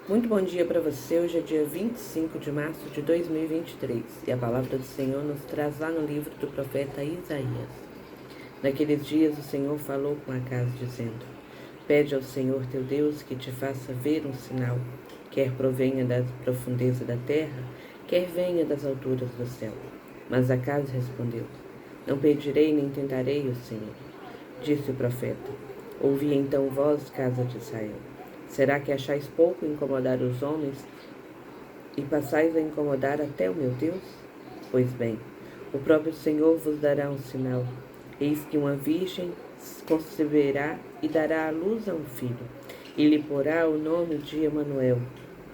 Muito bom dia para você. Hoje é dia 25 de março de 2023 e a palavra do Senhor nos traz lá no livro do profeta Isaías. Naqueles dias o Senhor falou com Acaz dizendo: Pede ao Senhor teu Deus que te faça ver um sinal, quer provenha da profundeza da terra, quer venha das alturas do céu. Mas Acaz respondeu: Não pedirei nem tentarei o Senhor. Disse o profeta: Ouvi então vós, casa de Israel. Será que achais pouco incomodar os homens e passais a incomodar até o meu Deus? Pois bem, o próprio Senhor vos dará um sinal. Eis que uma virgem conceberá e dará à luz a um filho, e lhe porá o nome de Emanuel,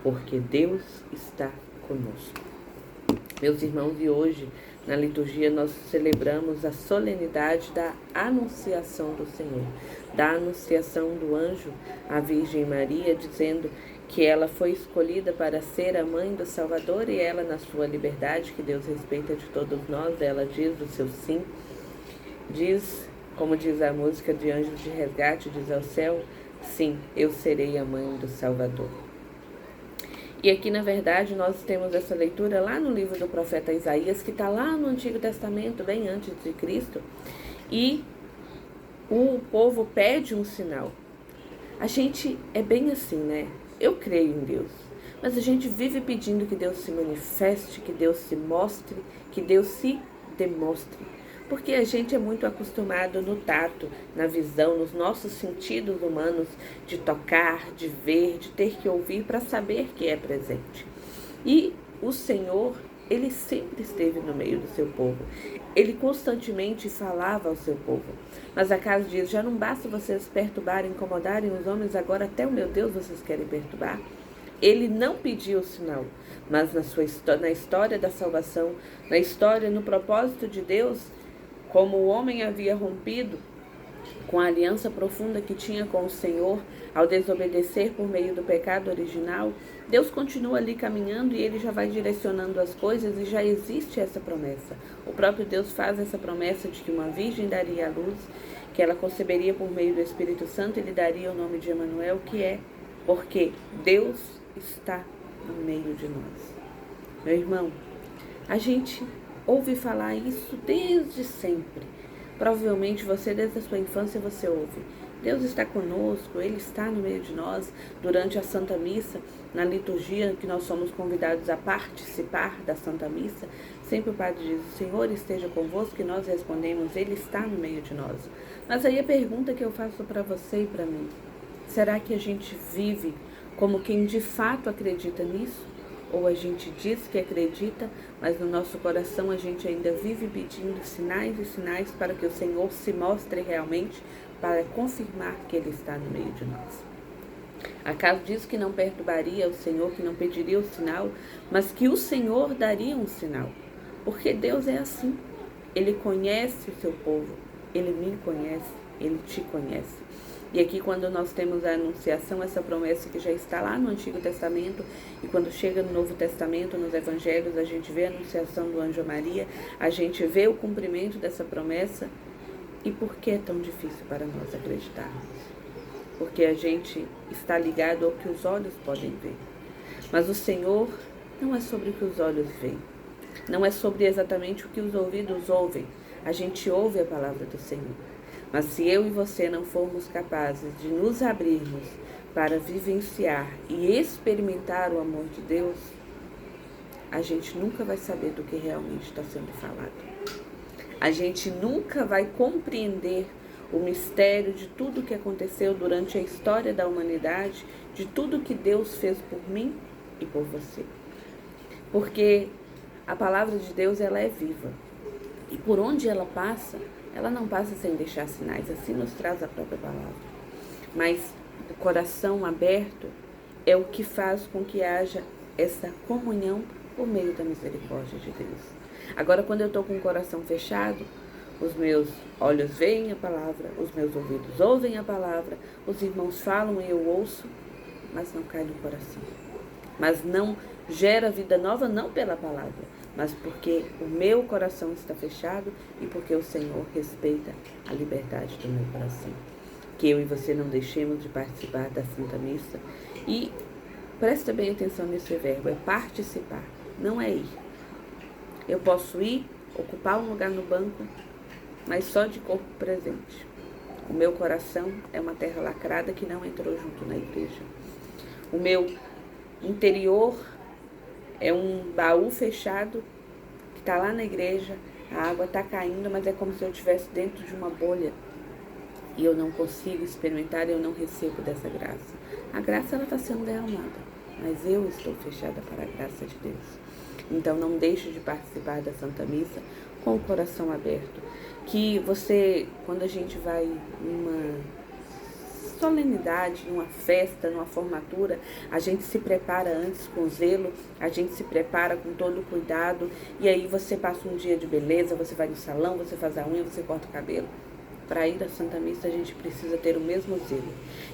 porque Deus está conosco. Meus irmãos, e hoje, na liturgia, nós celebramos a solenidade da Anunciação do Senhor, da anunciação do anjo à Virgem Maria, dizendo que ela foi escolhida para ser a mãe do Salvador e ela, na sua liberdade, que Deus respeita de todos nós, ela diz o seu sim, diz, como diz a música de Anjos de Resgate, diz ao céu: sim, eu serei a mãe do Salvador. E aqui, na verdade, nós temos essa leitura lá no livro do profeta Isaías, que está lá no Antigo Testamento, bem antes de Cristo, e o povo pede um sinal. A gente é bem assim, né? Eu creio em Deus, mas a gente vive pedindo que Deus se manifeste, que Deus se mostre, que Deus se demonstre. Porque a gente é muito acostumado no tato, na visão, nos nossos sentidos humanos de tocar, de ver, de ter que ouvir para saber que é presente. E o Senhor, ele sempre esteve no meio do seu povo. Ele constantemente falava ao seu povo. Mas Acaz diz: já não basta vocês perturbarem, incomodarem os homens, agora até o meu Deus vocês querem perturbar? Ele não pediu o sinal, mas na história da salvação, na história, no propósito de Deus, como o homem havia rompido com a aliança profunda que tinha com o Senhor ao desobedecer por meio do pecado original, Deus continua ali caminhando e ele já vai direcionando as coisas e já existe essa promessa. O próprio Deus faz essa promessa de que uma virgem daria à luz, que ela conceberia por meio do Espírito Santo e lhe daria o nome de Emanuel, que é porque Deus está no meio de nós. Meu irmão, a gente ouve falar isso desde sempre. Provavelmente você, desde a sua infância, você ouve: Deus está conosco, Ele está no meio de nós. Durante a Santa Missa, na liturgia que nós somos convidados a participar da Santa Missa, sempre o Padre diz: o Senhor esteja convosco, e nós respondemos: Ele está no meio de nós. Mas aí a pergunta que eu faço para você e para mim: será que a gente vive como quem de fato acredita nisso? Ou a gente diz que acredita, mas no nosso coração a gente ainda vive pedindo sinais e sinais para que o Senhor se mostre realmente, para confirmar que Ele está no meio de nós. Acaz diz que não perturbaria o Senhor, que não pediria o sinal, mas que o Senhor daria um sinal. Porque Deus é assim. Ele conhece o seu povo, Ele me conhece, Ele te conhece. E aqui, quando nós temos a anunciação, essa promessa que já está lá no Antigo Testamento, e quando chega no Novo Testamento, nos Evangelhos, a gente vê a anunciação do anjo Maria, a gente vê o cumprimento dessa promessa. E por que é tão difícil para nós acreditarmos? Porque a gente está ligado ao que os olhos podem ver. Mas o Senhor não é sobre o que os olhos veem. Não é sobre exatamente o que os ouvidos ouvem. A gente ouve a palavra do Senhor. Mas se eu e você não formos capazes de nos abrirmos para vivenciar e experimentar o amor de Deus, a gente nunca vai saber do que realmente está sendo falado. A gente nunca vai compreender o mistério de tudo que aconteceu durante a história da humanidade, de tudo que Deus fez por mim e por você. Porque a palavra de Deus, ela é viva. E por onde ela passa, ela não passa sem deixar sinais, assim nos traz a própria palavra. Mas o coração aberto é o que faz com que haja essa comunhão por meio da misericórdia de Deus. Agora, quando eu estou com o coração fechado, os meus olhos veem a palavra, os meus ouvidos ouvem a palavra, os irmãos falam e eu ouço, mas não cai no coração. Mas não gera vida nova, não pela palavra, mas porque o meu coração está fechado e porque o Senhor respeita a liberdade do meu coração. Que eu e você não deixemos de participar da Santa Missa e Presta bem atenção nesse verbo, é participar, não é ir. Eu posso ir, ocupar um lugar no banco, mas só de corpo presente. O meu coração é uma terra lacrada que não entrou junto na igreja. O meu interior é um baú fechado que está lá na igreja, a água está caindo, mas é como se eu estivesse dentro de uma bolha e eu não consigo experimentar, eu não recebo dessa graça. A graça ela está sendo derramada, mas eu estou fechada para a graça de Deus. Então não deixe de participar da Santa Missa com o coração aberto. Que você, quando a gente vai numa solenidade, numa festa, numa formatura, a gente se prepara antes com zelo, a gente se prepara com todo o cuidado, e aí você passa um dia de beleza, você vai no salão, você faz a unha, você corta o cabelo. Para ir à Santa Missa, a gente precisa ter o mesmo zelo,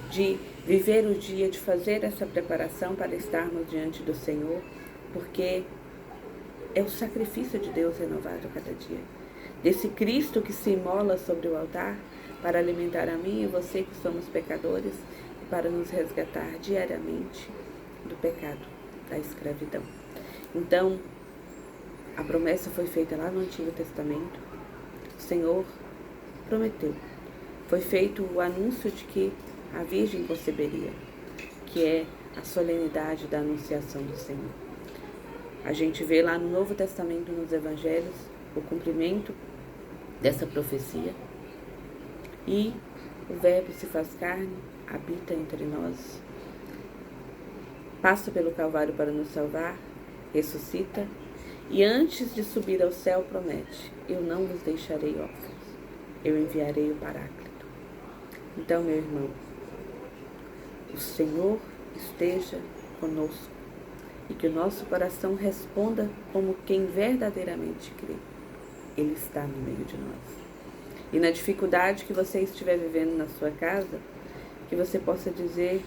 de viver o dia, de fazer essa preparação para estarmos diante do Senhor, porque é o sacrifício de Deus renovado a cada dia. Desse Cristo que se imola sobre o altar para alimentar a mim e você que somos pecadores e para nos resgatar diariamente do pecado, da escravidão. Então, a promessa foi feita lá no Antigo Testamento. O Senhor prometeu. Foi feito o anúncio de que a Virgem conceberia, que é a solenidade da anunciação do Senhor. A gente vê lá no Novo Testamento, nos Evangelhos, o cumprimento dessa profecia. E o Verbo se faz carne, habita entre nós, passa pelo Calvário para nos salvar, ressuscita e antes de subir ao céu promete: eu não vos deixarei órfãos, eu enviarei o Paráclito. Então, meu irmão, o Senhor esteja conosco e que o nosso coração responda como quem verdadeiramente crê. Ele está no meio de nós. E na dificuldade que você estiver vivendo na sua casa, que você possa dizer: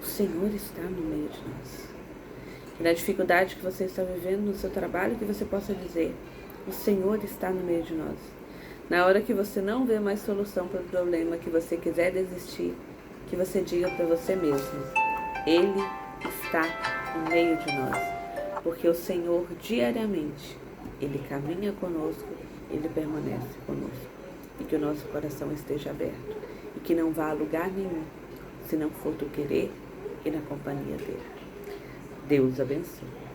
o Senhor está no meio de nós. E na dificuldade que você está vivendo no seu trabalho, que você possa dizer: o Senhor está no meio de nós. Na hora que você não vê mais solução para o problema, que você quiser desistir, que você diga para você mesmo: Ele está no meio de nós. Porque o Senhor diariamente, Ele caminha conosco, Ele permanece conosco. E que o nosso coração esteja aberto. E que não vá a lugar nenhum, se não for do querer e na companhia dele. Deus abençoe.